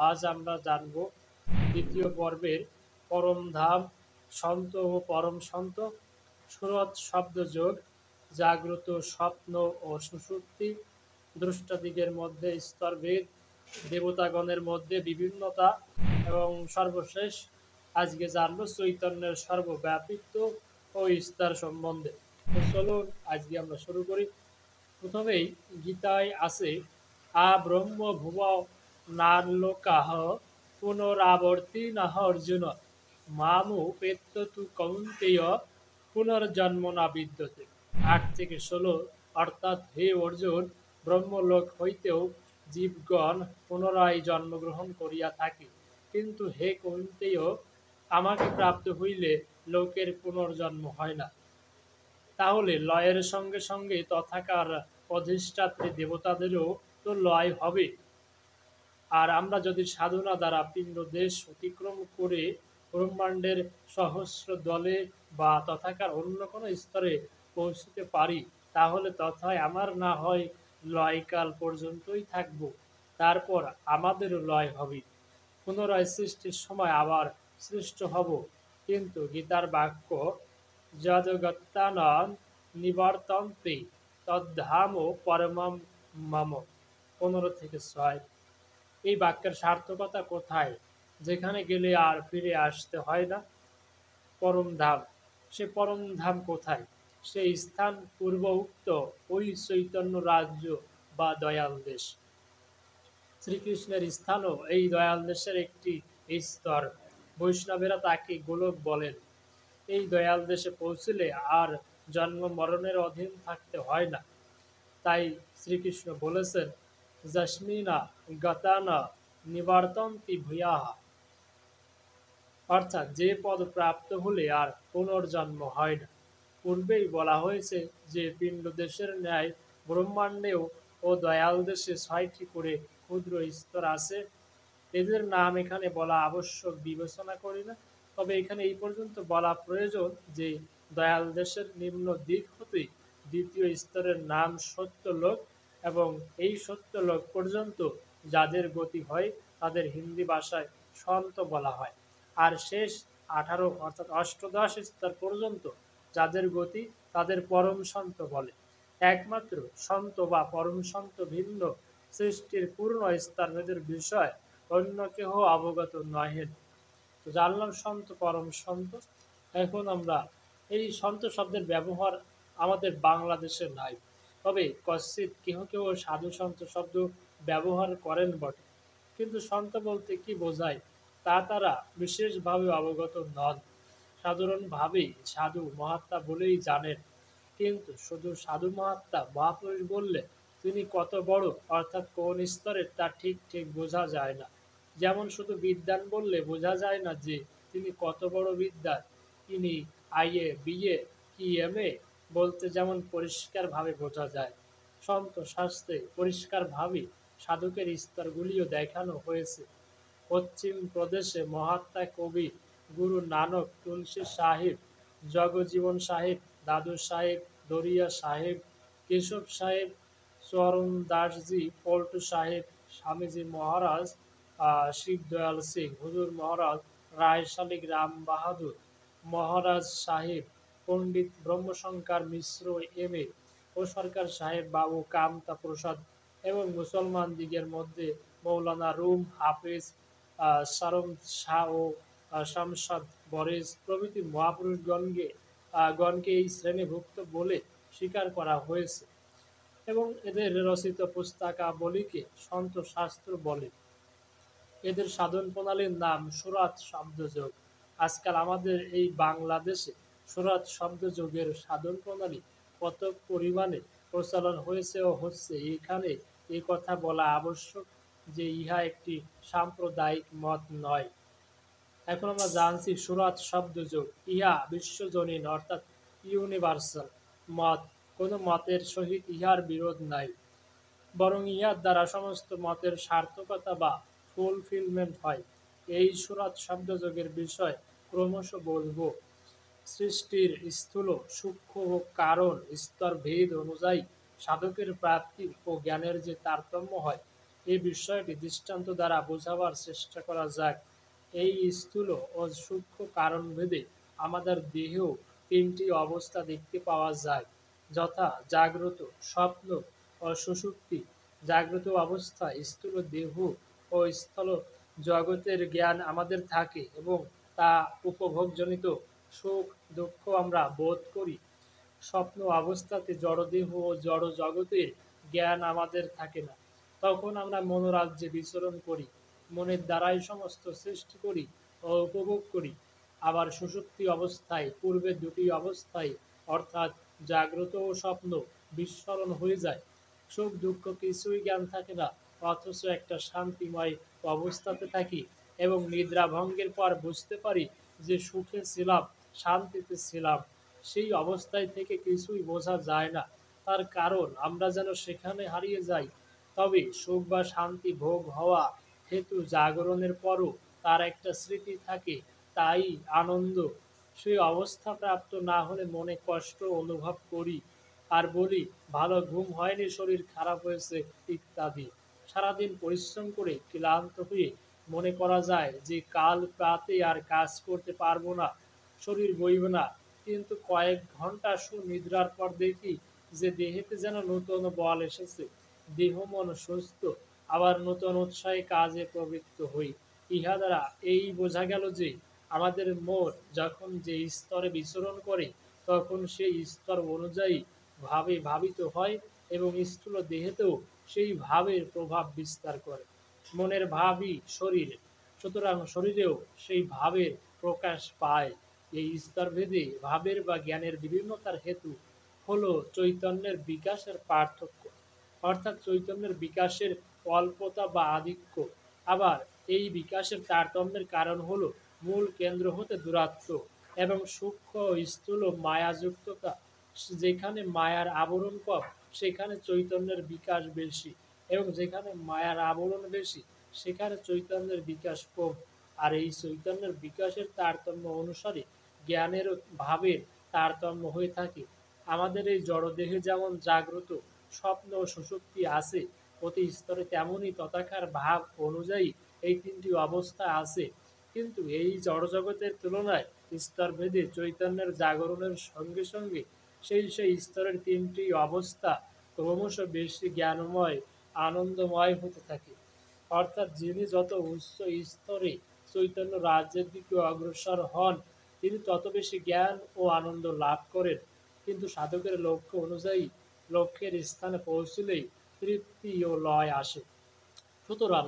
আজ আমরা জানব দ্বিতীয় পর্বের পরম ধাম, সন্ত ও পরম সন্ত, সুরত শব্দযোগ, জাগ্রত, স্বপ্ন ও সুষুপ্তি, দ্রষ্টাদিগের মধ্যে স্তরভেদ, দেবতাগণের মধ্যে বিভিন্নতা এবং সর্বশেষ আজকে জানব চৈতন্যের সর্বব্যাপিত্ব ও স্তর সম্বন্ধে। তো চলুন আজকে আমরা শুরু করি। প্রথমেই গীতায় আছে ব্রহ্ম ভুব নারলোকাহ পুনরাবর্তিনঃ অর্জুন মামু পেত্য তু কৌন্তেয় পুনর্জন্ম না বিদ্যতে। 8 থেকে 16। অর্থাৎ হে অর্জুন, ব্রহ্মলোক হইতেও জীবগণ পুনরায় জন্মগ্রহণ করিয়া থাকে, কিন্তু হে কৌন্তেয়, আমাকে প্রাপ্ত হইলে লোকের পুনর্জন্ম হয় না। তাহলে লয়ের সঙ্গে সঙ্গে তথাকার অধিষ্ঠাত্রী দেবতাদেরও তো লয় হবে। আর আমরা যদি সাধনা দ্বারা পিণ্ড দেশ অতিক্রম করে ব্রহ্মাণ্ডের সহস্র দলে বা তথাকার অন্য কোনো স্তরে পৌঁছতে পারি, তাহলে তথায় আমার না হয় লয়কাল পর্যন্তই থাকব, তারপর আমাদেরও লয় হবে, পুনরায় সৃষ্টির সময় আবার সৃষ্ট হব। কিন্তু গীতার বাক্য যদ্গত্যানাং নিবর্তন্তে তদ্ধাম পরমম মম, 15 থেকে 6। এই বাক্যের সার্থকতা কোথায়? যেখানে গেলে আর ফিরে আসতে হয় না, পরম ধাম। সে পরম ধাম কোথায়? সেই স্থান পূর্ব উক্ত ওই চৈতন্য রাজ্য বা দয়াল দেশ। শ্রীকৃষ্ণের স্থানও এই দয়াল দেশের একটি স্তর। বৈষ্ণবেরা তাকে গোলক বলেন। এই দয়াল দেশে পৌঁছলে আর জন্ম মরণের অধীন থাকতে হয় না। তাই শ্রীকৃষ্ণ বলেছেন, যস্মিনা গতানা নিবর্তন্তি ভূয়াঃ, অর্থাৎ যে পদ প্রাপ্ত হলে আর পুনর্জন্ম হয় না। পূর্বেই বলা হয়েছে যে পিণ্ড দেশের ন্যায় ব্রহ্মাণ্ডেও ও দয়াল দেশে 6টি করে ক্ষুদ্র স্তর আছে। এদের নাম এখানে বলা আবশ্যক বিবেচনা করি না, তবে এখানে এই পর্যন্ত বলা প্রয়োজন যে দয়াল দেশের নিম্ন দিক হতে দ্বিতীয় স্তরের নাম সত্যলোক, এবং এই সত্যলোক পর্যন্ত যাদের গতি হয় তাদের হিন্দি ভাষায় সন্ত বলা হয়। আর শেষ 18 অর্থাৎ অষ্টাদশ স্তর পর্যন্ত যাদের গতি তাদের পরম সন্ত বলে। একমাত্র সন্ত বা পরম সন্ত ভিন্ন সৃষ্টির পূর্ণ স্তরভেদের বিষয় অন্য কেহ অবগত নহেন। তো জানলাম সন্ত, পরম সন্ত। এখন আমরা এই সন্ত শব্দের ব্যবহার আমাদের বাংলাদেশে নাই, তবে কশ্চিৎ কেহ কেহ সাধু সন্ত শব্দ ব্যবহার করেন বটে। কিন্তু সন্ত বলতে কি বোঝায় তা তারা বিশেষভাবে অবগত নন। সাধারণভাবেই সাধু মহাত্মা বলেই জানেন, কিন্তু শুধু সাধু মহাত্মা মহাপুরুষ বললে তিনি কত বড় অর্থাৎ কোন স্তরের তা ঠিক ঠিক বোঝা যায় না। যেমন শুধু বিদ্বান বললে বোঝা যায় না যে তিনি কত বড় বিদ্বান। তিনি আইএ, বিএ কি এমএ বলতে যেমন পরিষ্কারভাবে বোঝা যায়, সন্ত শাস্ত্রে পরিষ্কারভাবে সাধকের স্তরগুলিও দেখানো হয়েছে। পশ্চিম প্রদেশে মহাত্মা কবি গুরু নানক, তুলসী সাহেব, জগজীবন সাহেব, দাদু সাহেব, দরিয়া সাহেব, কেশব সাহেব, চরণ দাসজি, পল্টু সাহেব, স্বামীজি মহারাজ, শিবদয়াল সিং, হুজুর মহারাজ, রায় শালিক রাম বাহাদুর মহারাজ সাহেব, পণ্ডিত ব্রহ্মশঙ্কর মিশ্র এম.এ. ও সরকার সাহেব বাবু কামতা প্রসাদ, এবং মুসলমান দিগের মধ্যে মৌলানা রুম হাফেজ, সারম শাহ ও শামসাদ বরেজ প্রভৃতি গণকে এই শ্রেণীভুক্ত বলে স্বীকার করা হয়েছে, এবং এদের রচিত পুস্তকাবলীকে সন্ত শাস্ত্র বলে। এদের সাধন প্রণালীর নাম সুরাত শব্দযোগ। আজকাল আমাদের এই বাংলাদেশে সুরাত শব্দযোগের সাধন প্রণালী কত পরিমাণে প্রচলন হয়েছে ও হচ্ছে, এখানে এই কথা বলা আবশ্যক যে ইহা একটি সাম্প্রদায়িক মত নয়। এখন আমরা জানছি সুরাত শব্দযোগ ইহা বিশ্বজনীন অর্থাৎ ইউনিভার্সাল মত। কোনো মতের সহিত ইহার বিরোধ নাই, বরং ইহার দ্বারা সমস্ত মতের সার্থকতা বা ফুলফিলমেন্ট হয়। এই সুরাত শব্দযোগের বিষয় ক্রমশ বলব। সৃষ্টির স্থূল সূক্ষ্ম ও কারণ স্তর ভেদ অনুযায়ী সাধকের প্রাপ্তি ও জ্ঞানের যে তারতম্য হয়, এই বিষয়টি দৃষ্টান্ত দ্বারা বোঝাবার চেষ্টা করা যাক। এই স্থূল ও সূক্ষ্ম কারণভেদে আমাদের দেহেও তিনটি অবস্থা দেখতে পাওয়া যায়, যথা জাগ্রত, স্বপ্ন ও সুষুপ্তি। জাগ্রত অবস্থায় স্থূল দেহ ও স্থূল জগতের জ্ঞান আমাদের থাকে এবং তা উপভোগজনিত সুখ দুঃখ আমরা বোধ করি। স্বপ্ন অবস্থাতে জড়দেহ ও জড় জগতের জ্ঞান আমাদের থাকে না। তখন আমরা মনোরাজ্যে বিচরণ করি, মনের দ্বারাই সমস্ত সৃষ্টি করি ও উপভোগ করি। আবার সুষুপ্তি অবস্থায় পূর্বের দুটি অবস্থায় অর্থাৎ জাগ্রত ও স্বপ্ন বিস্মরণ হয়ে যায়। সুখ দুঃখ কিছুই জ্ঞান থাকে না, অথচ একটা শান্তিময় অবস্থাতে থাকি এবং নিদ্রা ভঙ্গের পর বুঝতে পারি যে সুখে ছিলাম, শান্তিতে ছিলাম। সেই অবস্থায় থেকে কিছুই বোঝা যায় না, তার কারণ আমরা যেন সেখানে হারিয়ে যাই। তবে সুখ বা শান্তি ভোগ হওয়া হেতু জাগরণের পরও তার একটা স্মৃতি থাকে, তাই আনন্দ। সেই অবস্থা প্রাপ্ত না হলে মনে কষ্ট অনুভব করি আর বলি ভালো ঘুম হয়নি, শরীর খারাপ হয়েছে ইত্যাদি। সারাদিন পরিশ্রম করে ক্লান্ত হয়ে মনে করা যায় যে কাল প্রাতে আর কাজ করতে পারবো না, শরীর বইবে না। কিন্তু কয়েক ঘন্টা সুনিদ্রার পর দেখি যে দেহেতে যেন নতুন বল এসেছে, দেহ মন সুস্থ, আবার নতুন উৎসাহে কাজে প্রবৃত্ত হই। ইহা দ্বারা এই বোঝা গেল যে আমাদের মন যখন যে স্তরে বিচরণ করে তখন সেই স্তর অনুযায়ী ভাবে ভাবিত হয় এবং স্থূল দেহেতেও সেই ভাবের প্রভাব বিস্তার করে। মনের ভাবই শরীর, সুতরাং শরীরেও সেই ভাবের প্রকাশ পায়। এই স্তরভেদে ভাবের বা জ্ঞানের বিভিন্নতার হেতু হলো চৈতন্যের বিকাশের পার্থক্য, অর্থাৎ চৈতন্যের বিকাশের অল্পতা বা আধিক্য। আবার এই বিকাশের তারতম্যের কারণ হলো মূল কেন্দ্র হতে দূরত্ব এবং সূক্ষ্ম ও স্থূল মায়াযুক্ততা। যেখানে মায়ার আবরণ কম সেখানে চৈতন্যের বিকাশ বেশি, এবং যেখানে মায়ার আবরণ বেশি সেখানে চৈতন্যের বিকাশ কম। আর এই চৈতন্যের বিকাশের তারতম্য অনুসারে জ্ঞানের ও ভাবের তারতম্য হয়ে থাকে। আমাদের এই জড়দেহে যেমন জাগ্রত, স্বপ্ন ও সুষুপ্তি আছে, প্রতি স্তরে তেমনই তথাকার ভাব অনুযায়ী এই তিনটি অবস্থা আছে। কিন্তু এই জড়জগতের তুলনায় স্তরভেদে চৈতন্যের জাগরণের সঙ্গে সঙ্গে সেই স্তরের তিনটি অবস্থা ক্রমশ বেশি জ্ঞানময়, আনন্দময় হতে থাকে। অর্থাৎ যিনি যত উচ্চ স্তরে চৈতন্য রাজ্যের দিকে অগ্রসর হন তিনি তত বেশি জ্ঞান ও আনন্দ লাভ করেন। কিন্তু সাধকের লক্ষ্য অনুযায়ী লক্ষ্যের স্থানে পৌঁছলেই তৃপ্তি ও লয় আসে। সুতরাং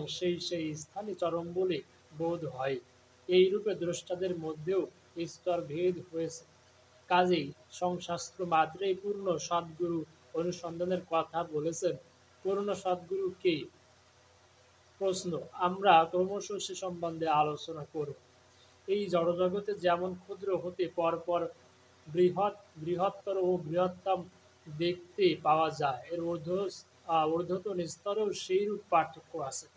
সেই স্থানে চরম বলে বোধ হয়। এইরূপে দ্রষ্টাদের মধ্যেও স্তরভেদ হয়েছে। কাজেই সংশাস্ত্র মাত্রেই পূর্ণ সদ্গুরু অনুসন্ধানের কথা বলেছেন। পূর্ণ সদ্গুরু কে? প্রশ্ন। আমরা ক্রমশ সে সম্বন্ধে আলোচনা করব। এই জড়জগতে যেমন ক্ষুদ্র হতে পরপর বৃহত্তর ও বৃহত্তম দেখতে পাওয়া যায়, এর ঊর্ধ্বতন স্তরেও সেইরূপ পার্থক্য আছে।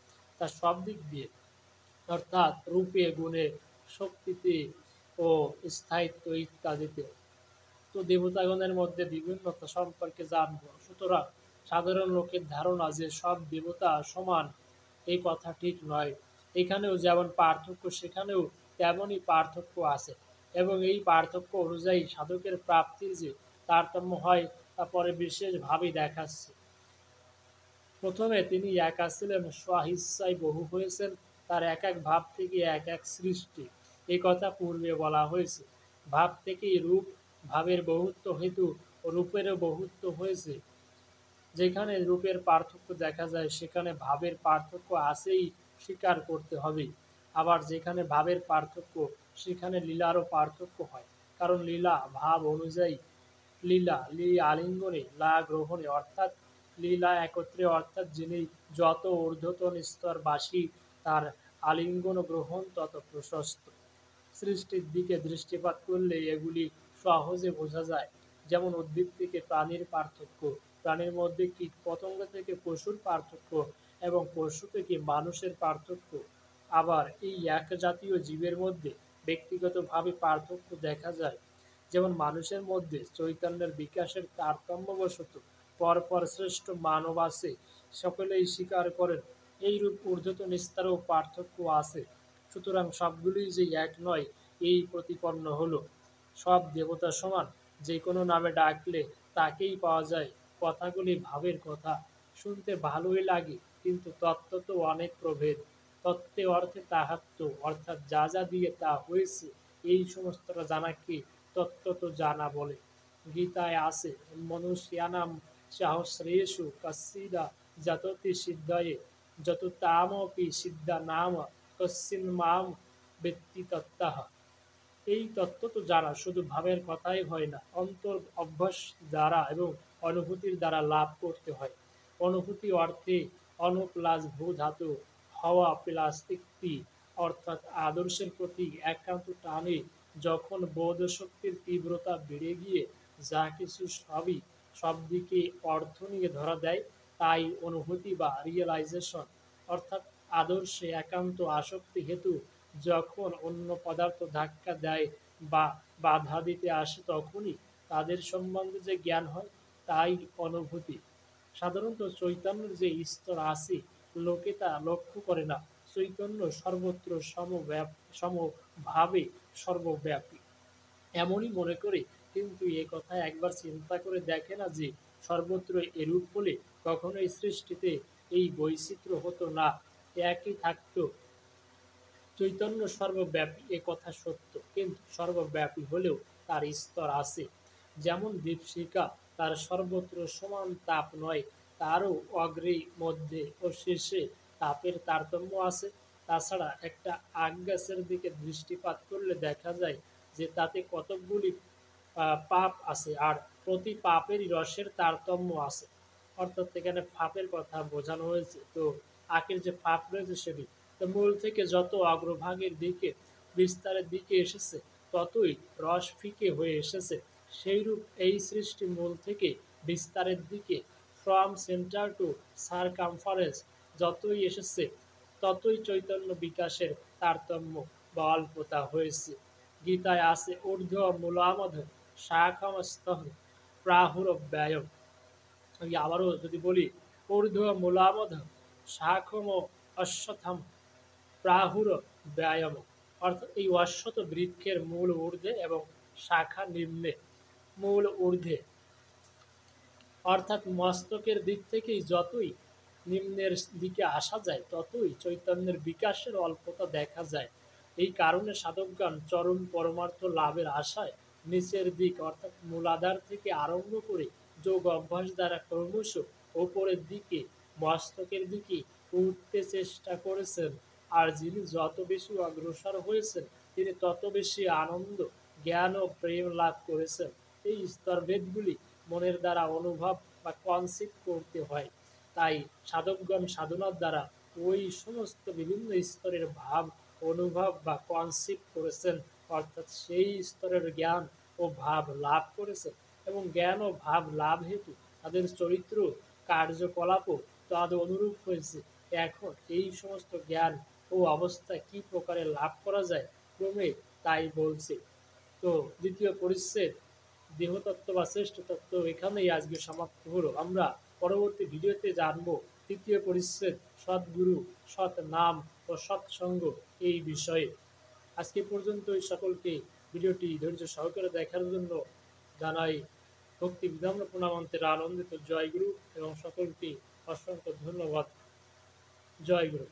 তা সব দিক দিয়ে, অর্থাৎ রূপে, গুণে, শক্তিতে ও স্থায়িত্ব ইত্যাদিতে। তো দেবতাগণের মধ্যে বিভিন্নতা সম্পর্কে জানব। সুতরাং সাধারণ লোকের ধারণা যে সব দেবতা সমান, এই কথা ঠিক নয়। এখানেও যেমন পার্থক্য সেখানেও তেমনই পার্থক্য আছে, এবং এই পার্থক্য অনুযায়ী সাধকের প্রাপ্তির যে তারতম্য হয় তা পরে বিশেষভাবে দেখাচ্ছে। প্রথমে তিনি একা ছিলেন, স্বইচ্ছায় বহু হয়েছেন, তার এক এক ভাব থেকে এক এক সৃষ্টি, এ কথা পূর্বে বলা হয়েছে। ভাব থেকেই রূপ, ভাবের বহুত্ব হেতু রূপেরও বহুত্ব হয়েছে। যেখানে রূপের পার্থক্য দেখা যায় সেখানে ভাবের পার্থক্য আছেই, স্বীকার করতে হবে। আবার যেখানে ভাবের পার্থক্য সেখানে লীলারও পার্থক্য হয়, কারণ লীলা ভাব অনুযায়ী। লীলা আলিঙ্গনে, লা গ্রহণে, অর্থাৎ লীলা একত্রে, অর্থাৎ যিনি যত ঊর্ধ্বতন স্তরবাসী তার আলিঙ্গন গ্রহণ তত প্রশস্ত। সৃষ্টির দিকে দৃষ্টিপাত করলে এগুলি সহজে বোঝা যায়। যেমন উদ্ভিদ থেকে প্রাণীর পার্থক্য, প্রাণীর মধ্যে কীট পতঙ্গ থেকে পশুর পার্থক্য এবং পশু থেকে মানুষের পার্থক্য। আবার এই এক জাতীয় জীবের মধ্যে ব্যক্তিগতভাবে পার্থক্য দেখা যায়। যেমন মানুষের মধ্যে চৈতন্যের বিকাশের তারতম্যবশত পরপর শ্রেষ্ঠ মানব আছে, সকলেই স্বীকার করেন। এইরূপ ঊর্ধ্বতন স্তরেও পার্থক্য আছে। সুতরাং সবগুলি যে এক নয়, এই প্রতিপন্ন হলো। সব দেবতা সমান, যে কোনো নামে ডাকলে তাকেই পাওয়া যায়। কথাগুলি ভাবের কথা, শুনতে ভালোই লাগে, কিন্তু তত্ত্ব তো অনেক প্রভেদ। তত্ত্বে অর্থে তাহাত্ম, অর্থাৎ যা যা দিয়ে তা হয়েছে, এই সমস্তটা জানাকে তত্ত্ব তো জানা বলে। গীতায় আছে, মনুষ্যানাম সহস্রেষু কশ্চিদা যততি সিদ্ধয়ে যত তামপি সিদ্ধা নাম কশ্চিন মাম ব্যক্তি তত্ত্বঃ। এই তত্ত্ব তো জানা শুধু ভাবের কথাই হয় না, অন্তর অভ্যাস দ্বারা এবং অনুভূতির দ্বারা লাভ করতে হয়। অনুভূতি অর্থে অনু প্লাস ভূ ধাতু, হওয়া প্লাস ইক্তি, অর্থাৎ আদর্শের প্রতি একান্ত টানে যখন বোধ শক্তির তীব্রতা বেড়ে গিয়ে যা কিছু সবই সব দিকে অর্থ নিয়ে ধরা দেয়, তাই অনুভূতি বা রিয়েলাইজেশন। অর্থাৎ আদর্শে একান্ত আসক্তি হেতু যখন অন্য পদার্থ ধাক্কা দেয় বা বাধা দিতে আসে, তখনই তাদের সম্বন্ধে যে জ্ঞান হয়, তাই অনুভূতি। সাধারণত চৈতন্যের যে স্তর আছে, লোকে তা লক্ষ্য করে না। চৈতন্য সর্বত্র সমভাবে সর্বব্যাপী এমনই মনে করে, কিন্তু এ কথা একবার চিন্তা করে দেখে না যে সর্বত্র এরূপ হলে কখনোই সৃষ্টিতে এই বৈচিত্র্য হতো না, একই থাকতো। চৈতন্য সর্বব্যাপী এ কথা সত্য, কিন্তু সর্বব্যাপী হলেও তার স্তর আছে। যেমন দীপশিখা, তার সর্বত্র সমান তাপ নয়, তারও অগ্রে মধ্যে ও শীর্ষে তাপের তারতম্য আছে। তাছাড়া একটা আগ গাছের দিকে দৃষ্টিপাত করলে দেখা যায় যে তাতে কতকগুলি পাপ আছে, আর প্রতি পাপেরই রসের তারতম্য আছে। অর্থাৎ এখানে ফাপের কথা বোঝানো হয়েছে। তো আখের যে ফাপ রয়েছে সেটি তো মূল থেকে যত অগ্রভাগের দিকে বিস্তারের দিকে এসেছে, ততই রস ফিকে হয়ে এসেছে। সেইরূপ এই সৃষ্টি মূল থেকে বিস্তারের দিকে, ফ্রম সেন্টার টু সারকামফারেন্স যতই এসেছে, ততই চৈতন্য বিকাশের তারতম্য বা অল্পতা হয়েছে। গীতায় আছে, ঊর্ধ্ব মূলামধ শাখমস্তঃ প্রাহুরব্যয়ম। আমি আবারও যদি বলি, ঊর্ধ্ব মূলামধ শাখম অশ্বথম প্রাহুর ব্যায়াম। অর্থাৎ এই অশ্বত বৃক্ষের মূল ঊর্ধ্বে এবং শাখা নিম্নে। মূল ঊর্ধ্বে অর্থাৎ মস্তকের দিক থেকেই যতই নিম্নের দিকে আসা যায়, ততই চৈতন্যের বিকাশের অল্পতা দেখা যায়। এই কারণে সাধকগণ চরম পরমার্থ লাভের আশায় নিচের দিক অর্থাৎ মূলাধার থেকে আরম্ভ করে যোগ অভ্যাস দ্বারা ক্রমশ ওপরের দিকে মস্তকের দিকে উঠতে চেষ্টা করেছেন। আর যিনি যত বেশি অগ্রসর হয়েছেন, তিনি তত বেশি আনন্দ, জ্ঞান ও প্রেম লাভ করেছেন। এই স্তরভেদগুলি মনের দ্বারা অনুভব বা কনসিভ করতে হয়। তাই সাধকগণ সাধনার দ্বারা ওই সমস্ত বিভিন্ন স্তরের ভাব অনুভব বা কনসিভ করেছেন, অর্থাৎ সেই স্তরের জ্ঞান ও ভাব লাভ করেছেন। এবং জ্ঞান ও ভাব লাভ হেতু তাদের চরিত্র কার্যকলাপও তাদ অনুরূপ হয়েছে। এখন এই সমস্ত জ্ঞান ও অবস্থা কি প্রকারে লাভ করা যায়, ক্রমে তাই বলছে। তো দ্বিতীয় পরিচ্ছেদ দেহতত্ত্ব বা শ্রেষ্ঠ তত্ত্ব এখানেই আজকে সমাপ্ত হলো। আমরা পরবর্তী ভিডিওতে জানবো তৃতীয় পরিচ্ছেদ সদ্গুরু, সৎ নাম ও সৎসঙ্গ এই বিষয়ে। আজকে পর্যন্তই সকলকে ভিডিওটি ধৈর্য সহকারে দেখার জন্য জানাই ভক্তি বিনম্র প্রণামান্তের আনন্দিত জয়গুরু এবং সকলকে অসংখ্য ধন্যবাদ। জয়গুরু।